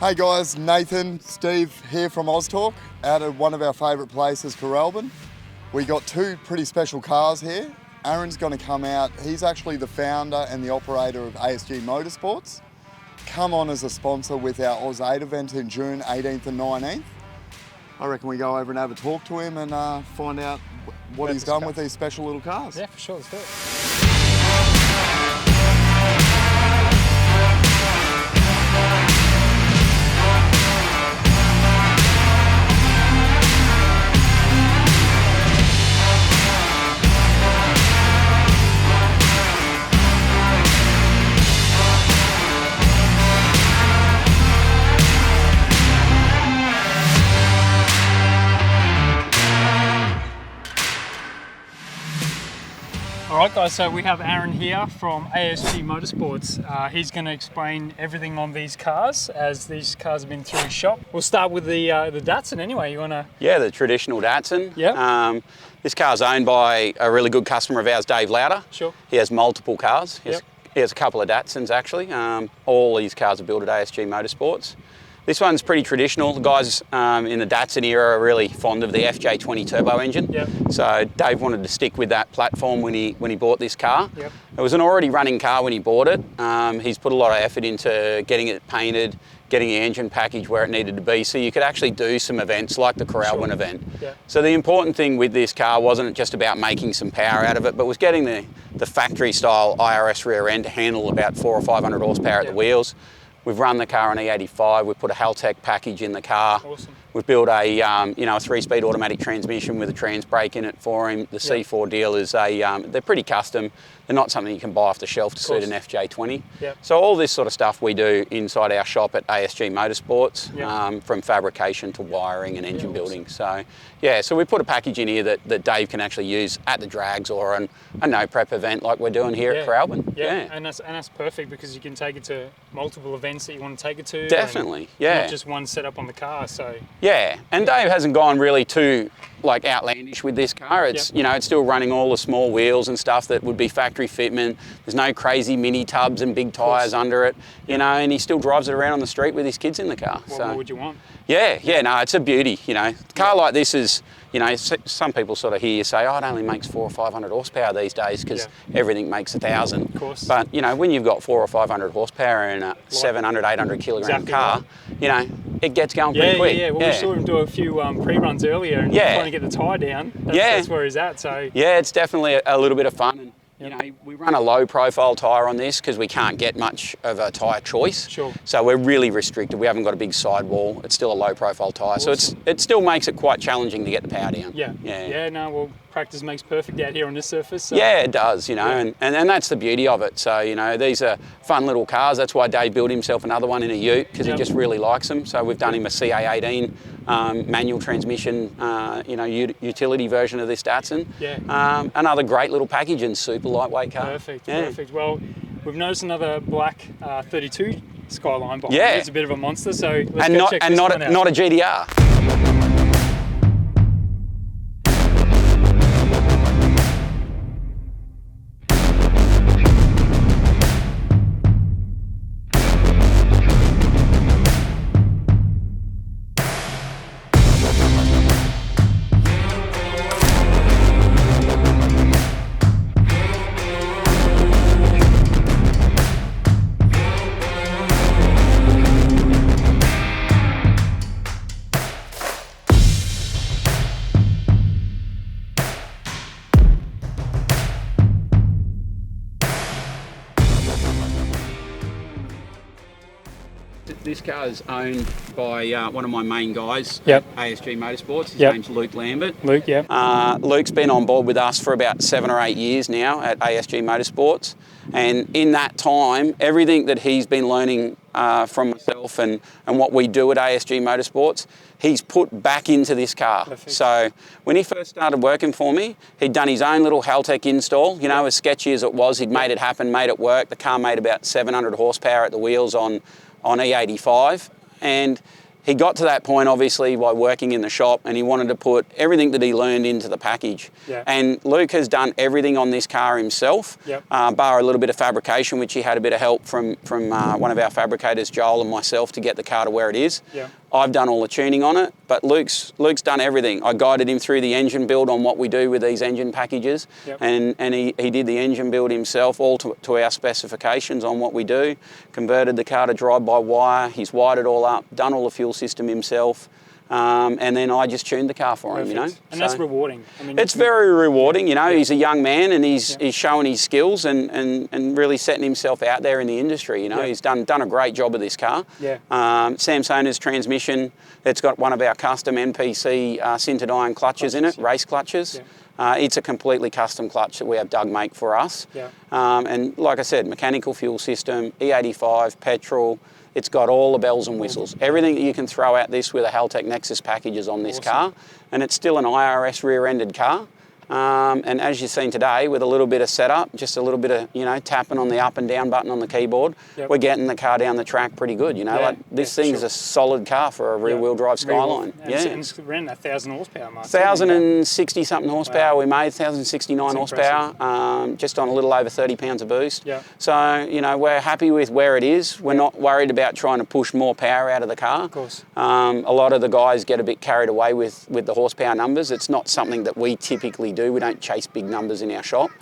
Hey guys, Nathan, Steve here from Oztalk, out of one of our favourite places, Kooralbyn. We got two pretty special cars here. Aaron's going to come out. He's actually the founder and the operator of ASG Motorsports. Come on as a sponsor with our Oz 8 event in June 18th and 19th. I reckon we go over and have a talk to him and find out what he's done with these special little cars. Yeah, for sure, let's do it. Alright guys, so we have Aaron here from ASG Motorsports. He's going to explain everything on these cars as these cars have been through his shop. We'll start with the Datsun anyway. You want to? Yeah, the traditional Datsun. Yeah. This car's owned by a really good customer of ours, Dave Lauder. Sure. He has multiple cars. Yep. He has a couple of Datsuns actually. All these cars are built at ASG Motorsports. This one's pretty traditional. The guys in the Datsun era are really fond of the FJ20 turbo engine. Yep. So Dave wanted to stick with that platform when he bought this car. Yep. It was an already running car when he bought it. He's put a lot of effort into getting it painted, getting the engine package where it needed to be, so you could actually do some events like the Kooralbyn event. Yeah. So the important thing with this car wasn't just about making some power out of it, but was getting the factory style IRS rear end to handle about 400 or 500 horsepower at the wheels. We've run the car on E85. We've put a Haltech package in the car. Awesome. We've built a a 3-speed automatic transmission with a trans brake in it for him. The C4 dealers, they're pretty custom. They're not something you can buy off the shelf to suit an FJ20. Yep. So all this sort of stuff we do inside our shop at ASG Motorsports, Yep. from fabrication to wiring and engine building. So yeah, so we put a package in here that Dave can actually use at the drags or a no prep event like we're doing here at Kooralbyn. Yeah, and that's perfect because you can take it to multiple events that you want to take it to. Definitely, yeah. Not just one setup on the car, so. Yeah, and Dave hasn't gone really too outlandish with this car. It's it's still running all the small wheels and stuff that would be factory fitment. There's no crazy mini tubs and big tyres under it, and he still drives it around on the street with his kids in the car. What more would you want? Yeah, no, it's a beauty. A car like this is, some people sort of hear you say, oh, it only makes 400 or 500 horsepower these days because everything makes 1,000. Of course. But when you've got 400 or 500 horsepower in a 700, 800 kilogram car, it gets going pretty quick. Yeah. Well, we saw him do a few pre-runs earlier and trying to get the tyre down. That's where he's at. So yeah, it's definitely a little bit of fun. And, we run a low profile tyre on this because we can't get much of a tyre choice. Sure. So we're really restricted. We haven't got a big sidewall. It's still a low profile tyre. Awesome. So it still makes it quite challenging to get the power down. Yeah, no, well, practice makes perfect out here on this surface. So. Yeah, it does, and that's the beauty of it. So, these are fun little cars. That's why Dave built himself another one in a ute because he just really likes them. So we've done him a CA18 manual transmission, utility version of this Datsun. Yeah. Another great little package and super lightweight car. Perfect. Well, we've noticed another black 32 Skyline behind you. It's a bit of a monster, so let's go check this one out. Not a GDR. This car is owned by one of my main guys at ASG Motorsports. His name's Luke Lambert. Luke's been on board with us for about 7 or 8 years now at ASG Motorsports. And in that time, everything that he's been learning from myself and what we do at ASG Motorsports, he's put back into this car. Perfect. So when he first started working for me, he'd done his own little Haltech install. As sketchy as it was, he'd made it happen, made it work. The car made about 700 horsepower at the wheels on E85. And he got to that point, obviously, by working in the shop, and he wanted to put everything that he learned into the package. Yeah. And Luke has done everything on this car himself, bar a little bit of fabrication, which he had a bit of help from one of our fabricators, Joel, and myself, to get the car to where it is. Yeah. I've done all the tuning on it, but Luke's done everything. I guided him through the engine build on what we do with these engine packages, and he did the engine build himself, all to our specifications on what we do, converted the car to drive-by-wire, he's wired it all up, done all the fuel system himself, and then I just tuned the car for him, you know. And that's rewarding. I mean, it's very rewarding, you know. He's a young man, and he's showing his skills and really setting himself out there in the industry, you know. He's done a great job of this car. Samsona's transmission, it's got one of our custom NPC sintered iron clutches in it, race clutches. It's a completely custom clutch that we have Doug make for us. And like I said, mechanical fuel system, E85, petrol. It's got all the bells and whistles. Everything that you can throw at this with a Haltech Nexus package is on this car. And it's still an IRS rear-ended car. And as you've seen today, with a little bit of setup, just a little bit of, you know, tapping on the up and down button on the keyboard, we're getting the car down the track pretty good, you know. Like, this thing's a solid car for a rear-wheel drive Skyline. And it's around that 1,000 horsepower mark. 1,060 something horsepower we made, 1,069 horsepower, just on a little over 30 pounds of boost. So, you know, we're happy with where it is. We're not worried about trying to push more power out of the car. Of course. A lot of the guys get a bit carried away with the horsepower numbers. It's not something that we typically do. We don't chase big numbers in our shop.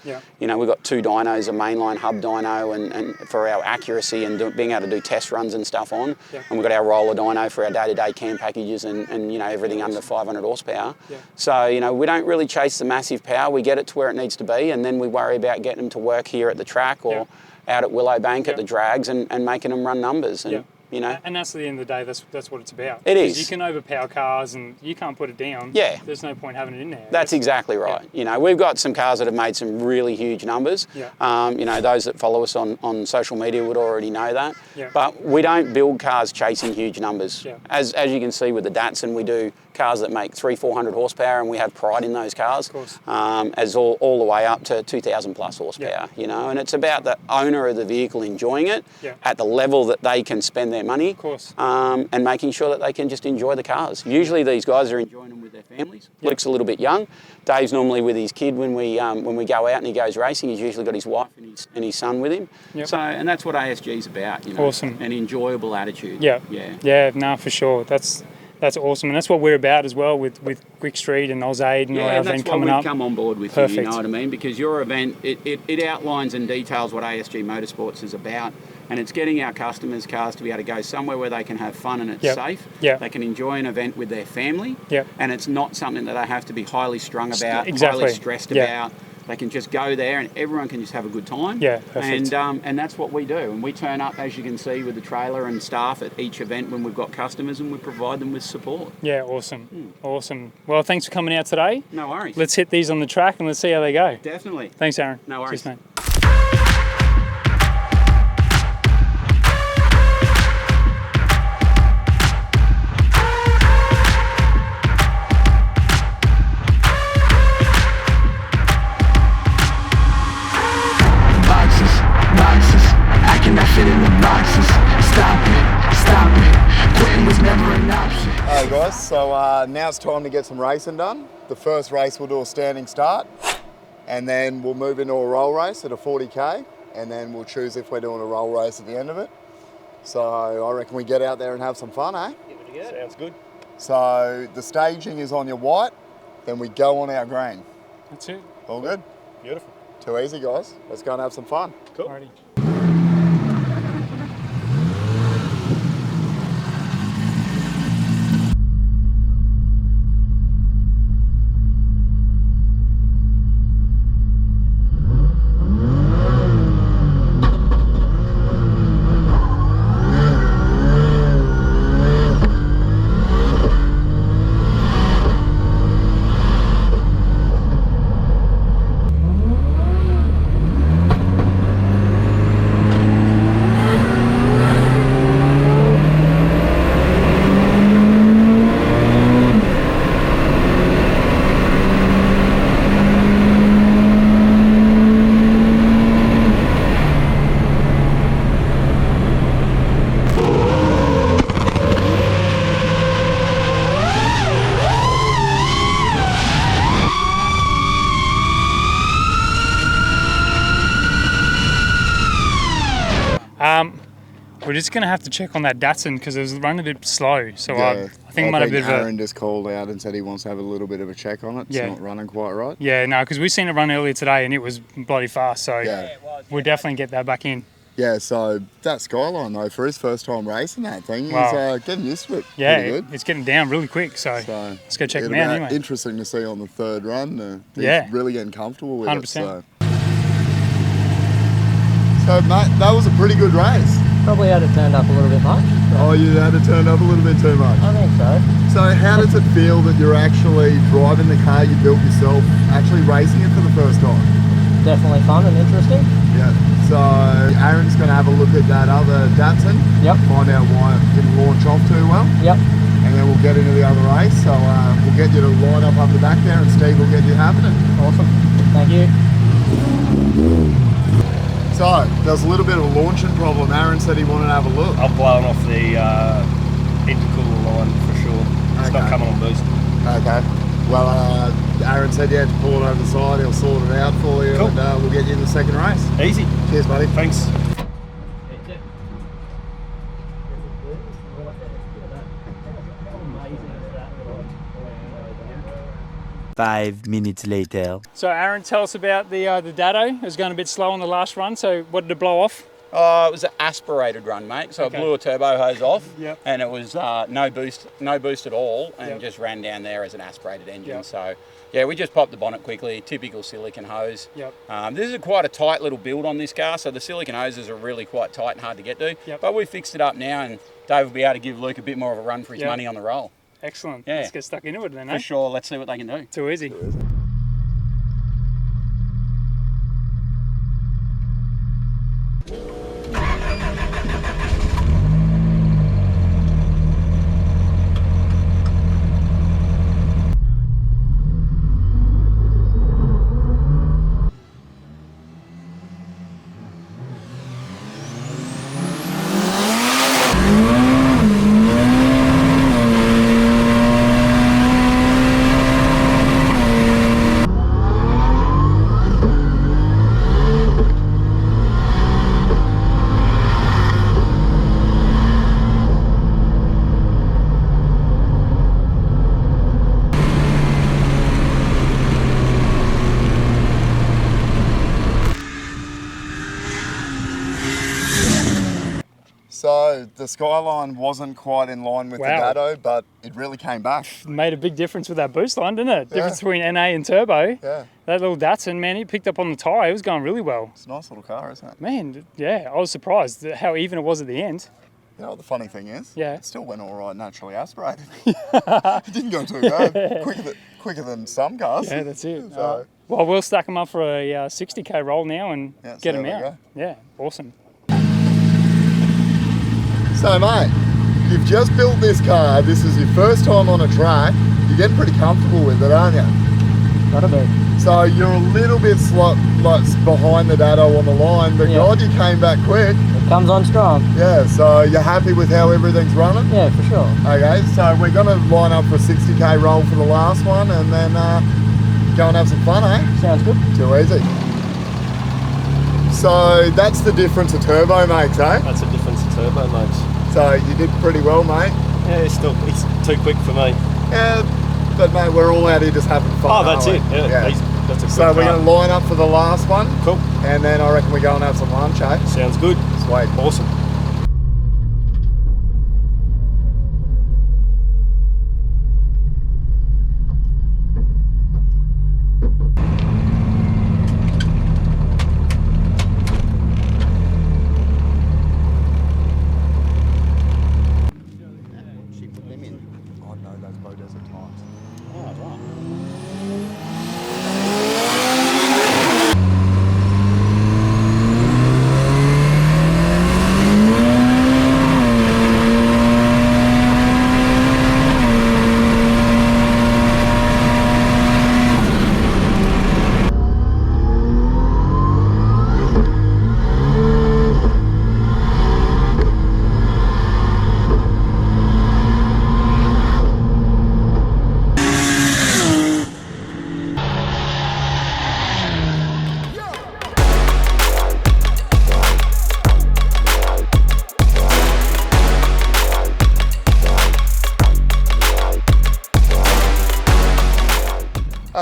You know, we've got 2 dynos, a mainline hub dyno, and for our accuracy and being able to do test runs and stuff on. And we've got our roller dyno for our day-to-day cam packages and you know, everything under 500 horsepower. So, you know, we don't really chase the massive power. We get it to where it needs to be, and then we worry about getting them to work here at the track or out at Willowbank at the drags and making them run numbers. And, you know. And that's at the end of the day, that's what it's about. It is. You can overpower cars and you can't put it down. There's no point having it in there. That's exactly right. You know, we've got some cars that have made some really huge numbers. You know, those that follow us on social media would already know that. But we don't build cars chasing huge numbers. As you can see with the Datsun, we do cars that make 300-400 horsepower, and we have pride in those cars. As all the way up to 2,000 plus horsepower, you know, and it's about the owner of the vehicle enjoying it at the level that they can spend their money, and making sure that they can just enjoy the cars. Usually these guys are enjoying them with their families. Luke's a little bit young. Dave's normally with his kid when we go out and he goes racing. He's usually got his wife and his son with him. So, and that's what ASG's about, you know, an enjoyable attitude. No, for sure. That's awesome, and that's what we're about as well with Quick Street and Ausaid and all our event coming up. Yeah, that's why we come on board with you, you know what I mean? Because your event, it outlines and details what ASG Motorsports is about, and it's getting our customers' cars to be able to go somewhere where they can have fun and it's safe. They can enjoy an event with their family, and it's not something that they have to be highly strung about, highly stressed about. They can just go there and everyone can just have a good time. And that's what we do. And we turn up, as you can see, with the trailer and staff at each event when we've got customers, and we provide them with support. Awesome. Awesome. Well, thanks for coming out today. No worries. Let's hit these on the track and let's see how they go. Definitely. Thanks, Aaron. No worries. Cheers, mate. Hey guys, so now it's time to get some racing done. The first race we'll do a standing start, and then we'll move into a roll race at a 40k, and then we'll choose if we're doing a roll race at the end of it. So I reckon we get out there and have some fun, eh? Yeah, sounds good. So the staging is on your white, then we go on our green. That's it. All good? Beautiful. Too easy, guys. Let's go and have some fun. Cool. Alrighty. We're just going to have to check on that Datsun because it was running a bit slow. So Yeah, I think it might have been Aaron just called out and said he wants to have a little bit of a check on it. It's not running quite right. Yeah, no, because we seen it run earlier today and it was bloody fast. So Yeah. we'll definitely get that back in. Yeah, so that Skyline though, for his first time racing that thing, Wow. he's getting used to it. Yeah, pretty good. it's getting down really quick. So let's go check him out anyway. Interesting to see on the third run. He's really getting comfortable with 100%. it. So mate, that was a pretty good race. Probably had it turned up a little bit much. Oh, you had it turned up a little bit too much. I think so. So how does it feel that you're actually driving the car you built yourself, actually racing it for the first time? Definitely fun and interesting. Yeah. So Aaron's going to have a look at that other Datsun. Yep. Find out why it didn't launch off too well. Yep. And then we'll get into the other race. So we'll get you to line up the back there and Steve will get you happening. Awesome. Thank you. So there's a little bit of a launching problem. Aaron said he wanted to have a look. I've blown off the intercooler line for sure. It's not coming on boost. Okay. Well, Aaron said you had to pull it over the side. He'll sort it out for you, Cool. and we'll get you in the second race. Easy. Cheers, buddy. Thanks. 5 minutes later. So Aaron, tell us about the Datto. It was going a bit slow on the last run. So what did it blow off? It was an aspirated run, mate. So I blew a turbo hose off, Yep. and it was no boost at all, and just ran down there as an aspirated engine. Yep. So yeah, we just popped the bonnet quickly. Typical silicon hose. Yep. This is quite a tight little build on this car, so the silicon hoses are really quite tight and hard to get to. Yep. But we fixed it up now, and Dave will be able to give Luke a bit more of a run for his money on the roll. Excellent. Yeah. Let's get stuck into it then, For sure. Let's see what they can do. Too easy. So the Skyline wasn't quite in line with the Datto, but it really came back. Made a big difference with that boost line, didn't it? Difference between NA and turbo. Yeah. That little Datsun, man, he picked up on the tyre. It was going really well. It's a nice little car, isn't it? Man, yeah, I was surprised at how even it was at the end. You know what the funny thing is? Yeah. It still went all right naturally aspirated. It didn't go too bad. Quicker than some cars. Yeah, that's it. So, well, we'll stack them up for a 60k roll now and get them out. go. Yeah, awesome. So mate, you've just built this car. This is your first time on a track. You're getting pretty comfortable with it, aren't you? Gotta be. So you're a little bit behind the Datto on the line, but God, you came back quick. It comes on strong. Yeah, so you're happy with how everything's running? Yeah, for sure. Okay, so we're going to line up for a 60k roll for the last one and then go and have some fun, eh? Sounds good. Too easy. So that's the difference a turbo makes, eh? That's a difference in turbo, mate. So you did pretty well, mate. Yeah, it's too quick for me. Yeah, but mate, we're all out here just having fun. Oh, that's it. aren't we? Yeah. That's a good So we're car. going to line up for the last one. Cool. And then I reckon we go and have some lunch, eh? Sounds good. Sweet. Awesome. Oh no, that's Bow Desert Times.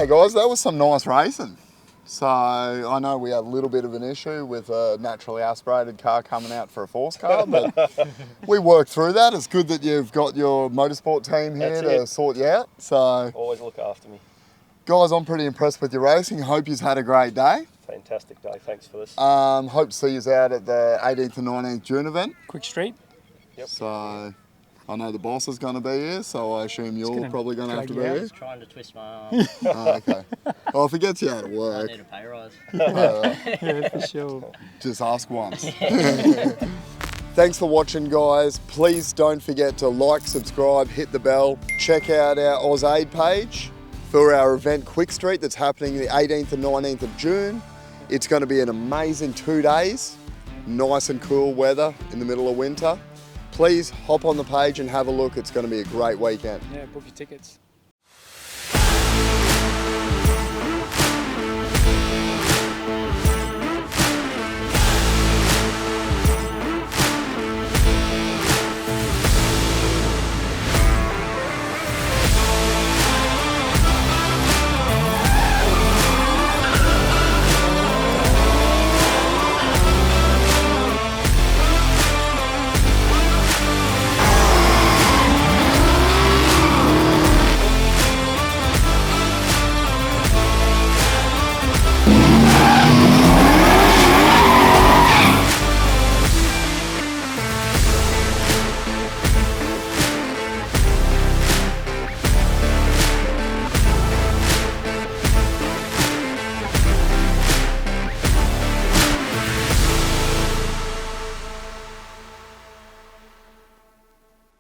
Anyway, guys, that was some nice racing. So I know we had a little bit of an issue with a naturally aspirated car coming out for a force car, but we worked through that. It's good that you've got your motorsport team here to sort you out. So always look after me. Guys, I'm pretty impressed with your racing. Hope you've had a great day. Fantastic day, thanks for this. Hope to see you out at the 18th and 19th June event. Quick Street. Yep. So I know the boss is going to be here, so I assume you're probably going to have to be here. Just trying to twist my arm. Okay. Well, if it gets you out of work. I need a pay rise. Yeah, for sure. Just ask once. Thanks for watching, guys. Please don't forget to like, subscribe, hit the bell. Check out our AusAid page for our event Quick Street that's happening the 18th and 19th of June. It's going to be an amazing 2 days. Nice and cool weather in the middle of winter. Please hop on the page and have a look. It's going to be a great weekend. Yeah, book your tickets.